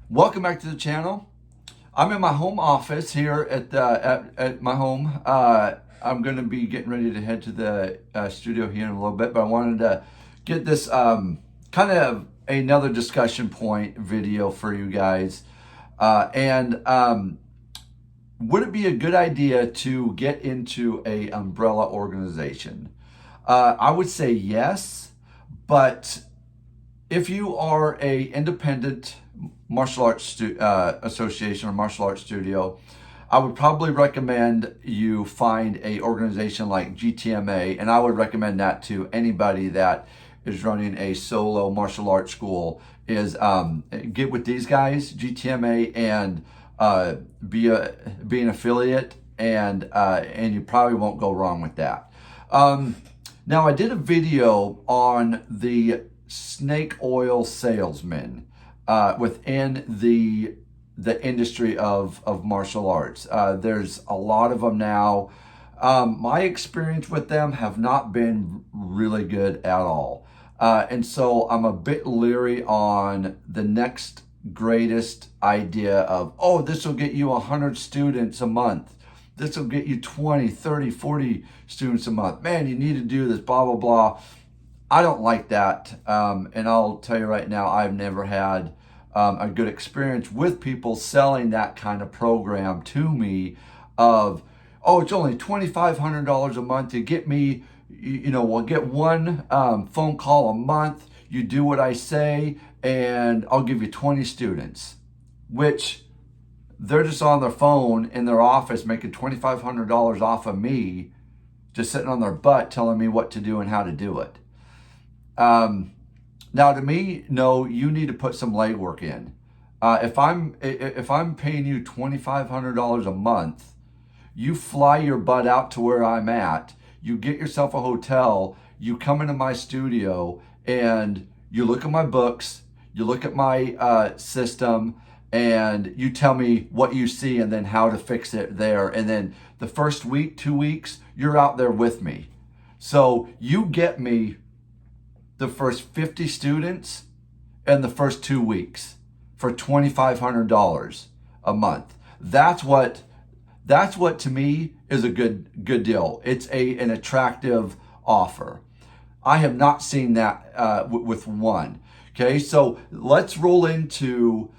Welcome back to the channel. I'm in my home office here at my home. I'm going to be getting ready to head to the studio here in a little bit, but I wanted to get this kind of another discussion point video for you guys. And would it be a good idea to get into a umbrella organization? I would say yes, but if you are a independent martial arts association or martial arts studio, I would probably recommend you find a organization like GTMA, and I would recommend that to anybody that is running a solo martial arts school. Is get with these guys, GTMA, and be an affiliate, and you probably won't go wrong with that. Now I did a video on the snake oil salesman within the industry of martial arts. There's a lot of them now. My experience with them have not been really good at all. And so I'm a bit leery on the next greatest idea of, oh, this will get you 100 students a month. This will get you 20, 30, 40 students a month. Man, you need to do this, blah, blah, blah. I don't like that. And I'll tell you right now, I've never had a good experience with people selling that kind of program to me of, oh, it's only $2,500 a month to get me, we'll get one phone call a month. You do what I say, and I'll give you 20 students, which they're just on their phone in their office making $2,500 off of me, just sitting on their butt telling me what to do and how to do it. Now to me, no, you need to put some legwork in. If I'm paying you $2,500 a month, you fly your butt out to where I'm at, you get yourself a hotel, you come into my studio, and you look at my books, you look at my system, and you tell me what you see and then how to fix it there. And then the first week, 2 weeks, you're out there with me. So you get me the first 50 students in the first 2 weeks for $2,500 a month. That's what to me is a good deal. It's an attractive offer. I have not seen that with one. Okay, so let's roll into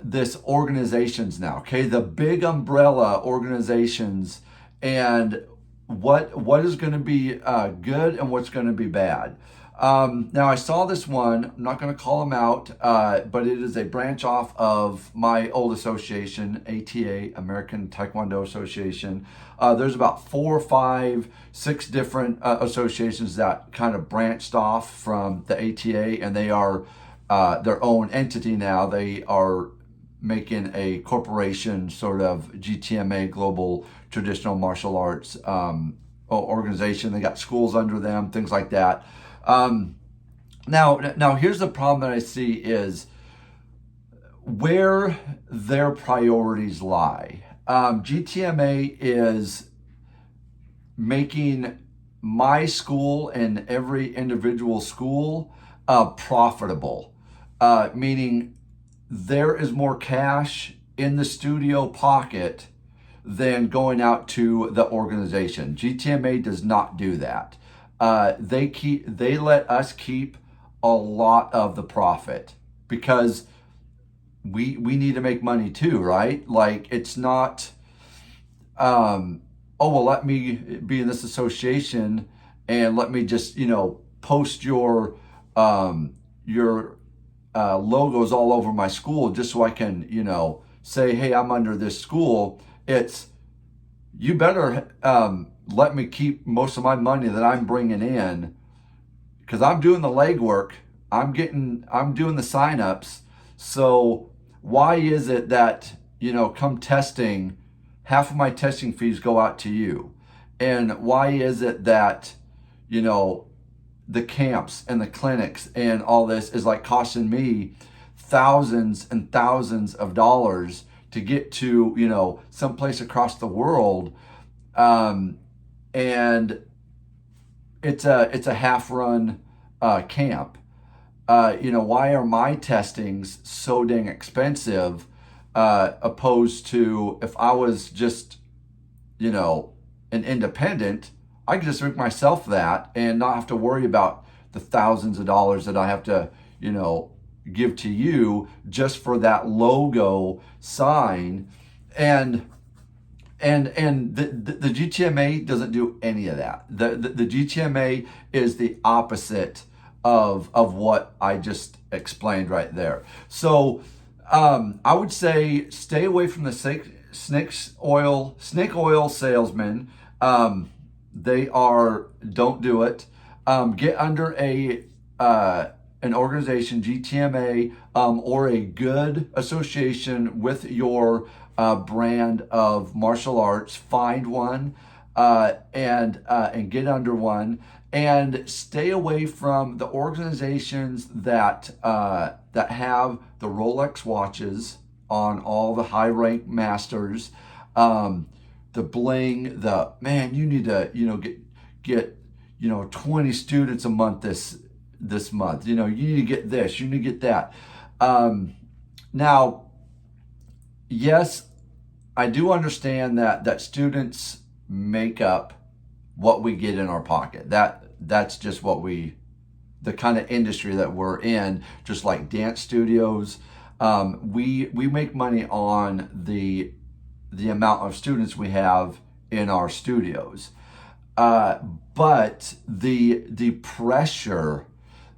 this organizations now. Okay, the big umbrella organizations, and what is going to be good and what's going to be bad. Now I saw this one, I'm not going to call them out, but it is a branch off of my old association, ATA, American Taekwondo Association. There's about 4, 5, 6 different associations that kind of branched off from the ATA, and they are their own entity now. They are making a corporation, sort of GTMA, Global Traditional Martial Arts organization. They got schools under them, things like that. Now here's the problem that I see is where their priorities lie. GTMA is making my school and every individual school profitable, meaning there is more cash in the studio pocket than going out to the organization. GTMA does not do that. They let us keep a lot of the profit because we need to make money too, right? Like, it's not, oh, well, let me be in this association and let me just, post your logos all over my school just so I can, say, hey, I'm under this school. It's, you better let me keep most of my money that I'm bringing in, because I'm doing the legwork. I'm doing the signups. So why is it that, come testing, half of my testing fees go out to you? And why is it that, the camps and the clinics and all this is like costing me thousands and thousands of dollars to get to, someplace across the world? And it's a half-run camp. why are my testings so dang expensive, opposed to if I was just, an independent, I could just make myself that and not have to worry about the thousands of dollars that I have to, give to you just for that logo sign. And the GTMA doesn't do any of that. The GTMA is the opposite of what I just explained right there. So I would say stay away from the snake oil salesmen. Don't do it. Get under an organization, GTMA, or a good association with your brand of martial arts. Find one and get under one, and stay away from the organizations that have the Rolex watches on all the high rank masters, the bling, you need to get 20 students a month this month. You need to get this, you need to get that. Now, yes, I do understand that students make up what we get in our pocket. That's just the kind of industry that we're in. Just like dance studios, we make money on the amount of students we have in our studios. But the pressure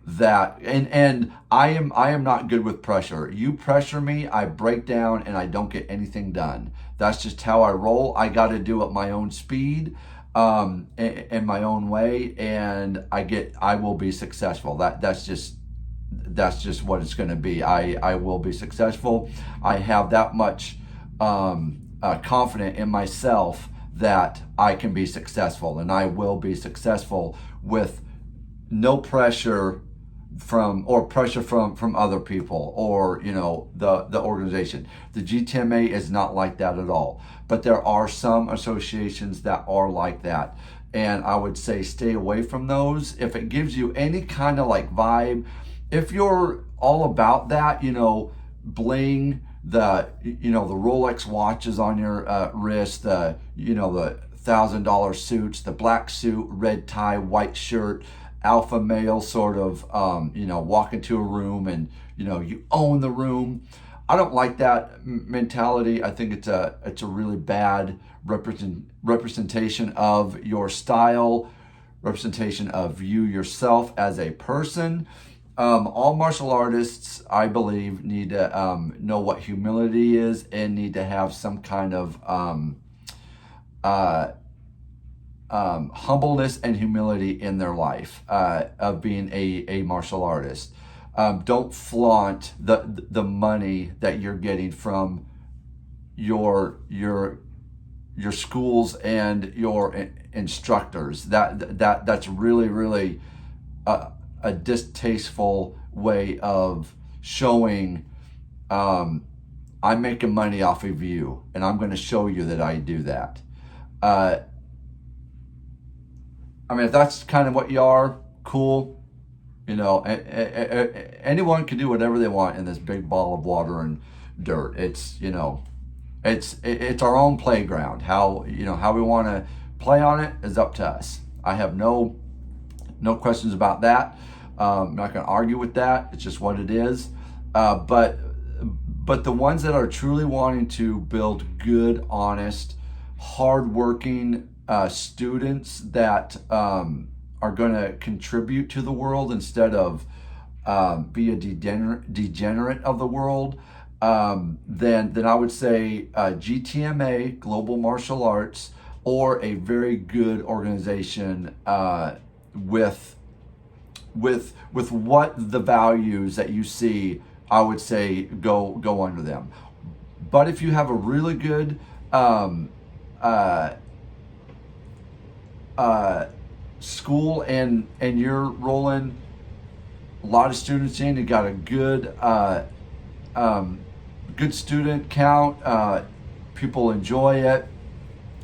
and I am not good with pressure. You pressure me, I break down and I don't get anything done. That's just how I roll. I got to do it my own speed, in my own way, and I will be successful. That's just what it's going to be. I will be successful. I have that much confident in myself that I can be successful, and I will be successful with no pressure from other people or the organization. The GTMA is not like that at all, but there are some associations that are like that, and I would say stay away from those. If it gives you any kind of like vibe, if you're all about that, bling, the Rolex watches on your wrist, the $1,000 suits, the black suit, red tie, white shirt, alpha male sort of, walk into a room and you own the room. I don't like that mentality. I think it's a really bad representation of your style, representation of you yourself as a person. All martial artists, I believe, need to know what humility is and need to have some kind of humbleness and humility in their life of being a martial artist. Don't flaunt the money that you're getting from your schools and your instructors. That's really, really a distasteful way of showing I'm making money off of you, and I'm going to show you that I do that. If that's kind of what you are, cool. Anyone can do whatever they want in this big ball of water and dirt. It's it's our own playground. How we want to play on it is up to us. I have no questions about that. I'm not going to argue with that. It's just what it is. But the ones that are truly wanting to build good, honest, hardworking students that are going to contribute to the world instead of be a degenerate of the world, then I would say GTMA, Global Martial Arts, or a very good organization with what the values that you see, I would say go under them. But if you have a really good school and you're rolling a lot of students in, you got a good good student count, people enjoy it,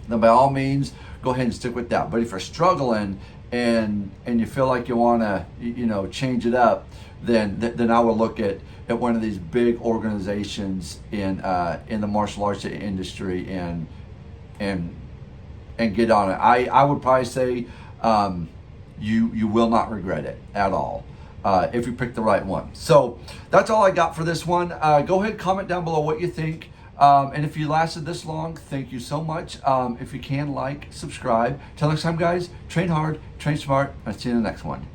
then by all means go ahead and stick with that. But if you're struggling and you feel like you want to change it up, then I would look at one of these big organizations in the martial arts industry and get on it. I would probably say you will not regret it at all if you pick the right one. So that's all I got for this one. Go ahead, comment down below what you think. And if you lasted this long, thank you so much. If you can, like, subscribe. Till next time, guys, train hard, train smart. I'll see you in the next one.